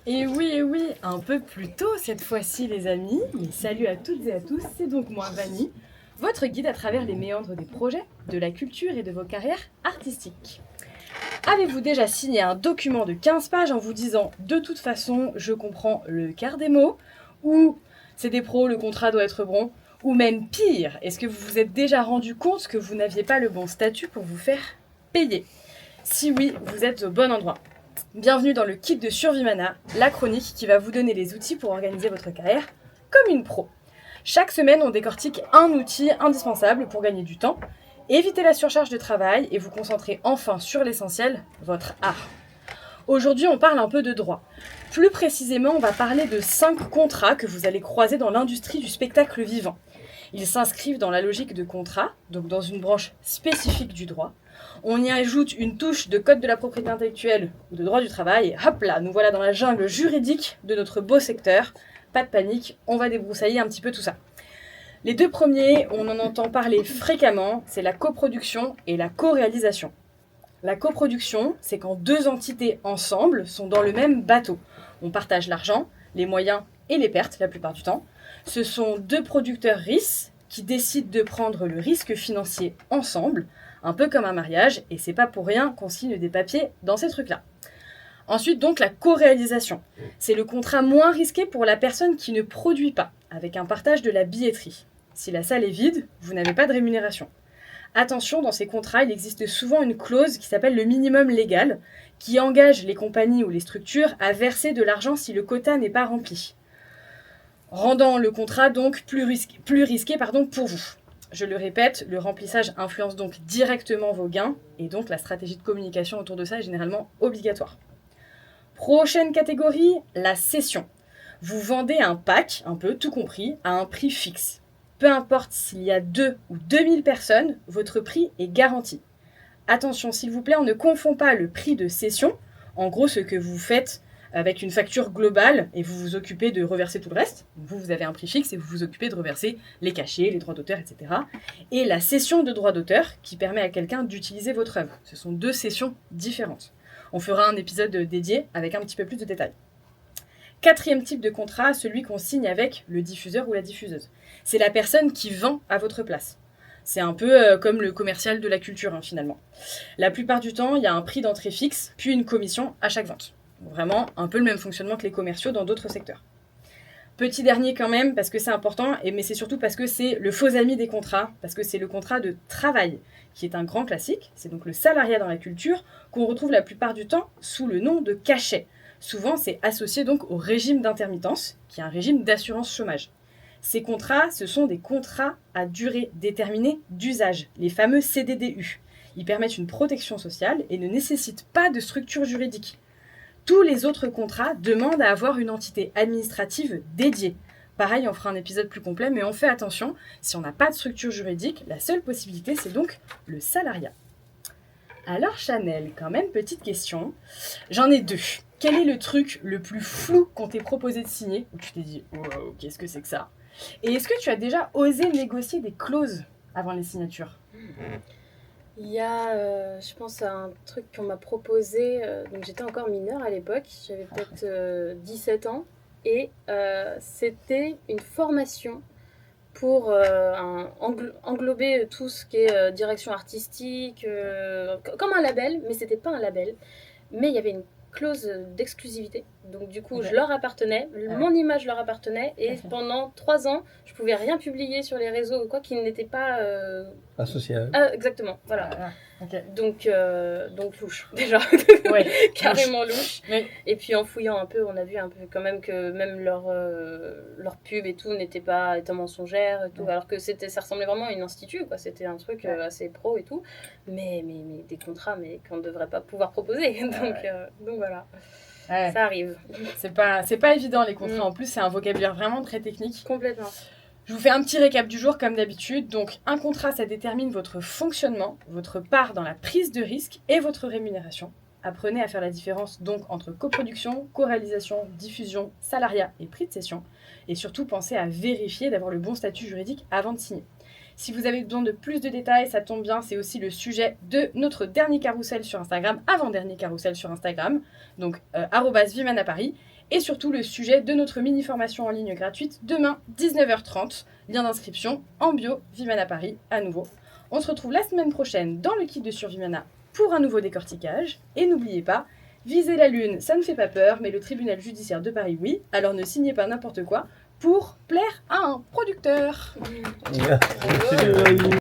Et oui, un peu plus tôt cette fois-ci les amis. Et salut à toutes et à tous, c'est donc moi Vanny, votre guide à travers les méandres des projets, de la culture et de vos carrières artistiques. Avez-vous déjà signé un document de 15 pages en vous disant de toute façon je comprends le quart des mots, ou c'est des pros, le contrat doit être bon, ou même pire, est-ce que vous vous êtes déjà rendu compte que vous n'aviez pas le bon statut pour vous faire payer? Si oui, vous êtes au bon endroit. Bienvenue dans le kit de Survie Mana, la chronique qui va vous donner les outils pour organiser votre carrière comme une pro. Chaque semaine, on décortique un outil indispensable pour gagner du temps, éviter la surcharge de travail et vous concentrer enfin sur l'essentiel, votre art. Aujourd'hui, on parle un peu de droit. Plus précisément, on va parler de 5 contrats que vous allez croiser dans l'industrie du spectacle vivant. Ils s'inscrivent dans la logique de contrat, donc dans une branche spécifique du droit. On y ajoute une touche de code de la propriété intellectuelle ou de droit du travail, et hop là, nous voilà dans la jungle juridique de notre beau secteur. Pas de panique, on va débroussailler un petit peu tout ça. Les deux premiers, on en entend parler fréquemment, c'est la coproduction et la co-réalisation. La coproduction, c'est quand deux entités ensemble sont dans le même bateau. On partage l'argent, les moyens et les pertes la plupart du temps. Ce sont deux producteurs RIS qui décident de prendre le risque financier ensemble, un peu comme un mariage, et c'est pas pour rien qu'on signe des papiers dans ces trucs-là. Ensuite, donc, la co-réalisation. C'est le contrat moins risqué pour la personne qui ne produit pas, avec un partage de la billetterie. Si la salle est vide, vous n'avez pas de rémunération. Attention, dans ces contrats, il existe souvent une clause qui s'appelle le minimum légal, qui engage les compagnies ou les structures à verser de l'argent si le quota n'est pas rempli, rendant le contrat donc plus risqué pour vous. Je le répète, le remplissage influence donc directement vos gains, et donc la stratégie de communication autour de ça est généralement obligatoire. Prochaine catégorie, la cession. Vous vendez un pack, un peu tout compris, à un prix fixe. Peu importe s'il y a 2 ou 2000 personnes, votre prix est garanti. Attention, s'il vous plaît, on ne confond pas le prix de cession, en gros ce que vous faites avec une facture globale et vous vous occupez de reverser tout le reste. Vous avez un prix fixe et vous vous occupez de reverser les cachets, les droits d'auteur, etc. Et la cession de droits d'auteur qui permet à quelqu'un d'utiliser votre œuvre. Ce sont deux cessions différentes. On fera un épisode dédié avec un petit peu plus de détails. Quatrième type de contrat, celui qu'on signe avec le diffuseur ou la diffuseuse. C'est la personne qui vend à votre place. C'est un peu comme le commercial de la culture, finalement. La plupart du temps, il y a un prix d'entrée fixe, puis une commission à chaque vente. Vraiment un peu le même fonctionnement que les commerciaux dans d'autres secteurs. Petit dernier quand même, parce que c'est important, mais c'est surtout parce que c'est le faux ami des contrats, parce que c'est le contrat de travail, qui est un grand classique, c'est donc le salariat dans la culture, qu'on retrouve la plupart du temps sous le nom de cachet. Souvent, c'est associé donc au régime d'intermittence, qui est un régime d'assurance chômage. Ces contrats, ce sont des contrats à durée déterminée d'usage, les fameux CDDU. Ils permettent une protection sociale et ne nécessitent pas de structure juridique. Tous les autres contrats demandent à avoir une entité administrative dédiée. Pareil, on fera un épisode plus complet, mais on fait attention, si on n'a pas de structure juridique, la seule possibilité, c'est donc le salariat. Alors Chanel, quand même, petite question. J'en ai deux. Quel est le truc le plus flou qu'on t'ait proposé de signer, où tu t'es dit « Wow, qu'est-ce que c'est que ça ?» Et est-ce que tu as déjà osé négocier des clauses avant les signatures ? Il y a, je pense à un truc qu'on m'a proposé, donc j'étais encore mineure à l'époque, j'avais peut-être 17 ans, et c'était une formation pour englober tout ce qui est direction artistique, comme un label, mais c'était pas un label, mais il y avait une clause d'exclusivité. Donc du coup, Ok. je leur appartenais, mon image leur appartenait, et Ok. pendant 3 ans, je pouvais rien publier sur les réseaux ou quoi qui n'était pas... Associé à eux. exactement, voilà. Ok. Donc louche, déjà. Ouais. Carrément louche. Oui. Et puis en fouillant un peu, on a vu un peu quand même que même leur pub et tout n'était pas étant mensongère et tout, Ouais. alors que ça ressemblait vraiment à une institut, quoi. C'était un truc assez pro et tout, mais des contrats mais qu'on ne devrait pas pouvoir proposer. Donc voilà, Ouais. ça arrive. C'est pas évident les contrats. En plus, c'est un vocabulaire vraiment très technique. Complètement. Je vous fais un petit récap du jour comme d'habitude. Donc, un contrat, ça détermine votre fonctionnement, votre part dans la prise de risque et votre rémunération. Apprenez à faire la différence donc entre coproduction, co-réalisation, diffusion, salariat et prix de cession. Et surtout, pensez à vérifier d'avoir le bon statut juridique avant de signer. Si vous avez besoin de plus de détails, ça tombe bien, c'est aussi le sujet de notre dernier carrousel sur Instagram, avant-dernier carrousel sur Instagram, donc @vimanaparis. et surtout le sujet de notre mini-formation en ligne gratuite demain 19h30. Lien d'inscription en bio, Vimana Paris à nouveau. On se retrouve la semaine prochaine dans le kit de Survimana pour un nouveau décortiquage. Et n'oubliez pas, viser la lune, ça ne fait pas peur, mais le tribunal judiciaire de Paris, oui. Alors ne signez pas n'importe quoi pour plaire à un producteur. Merci.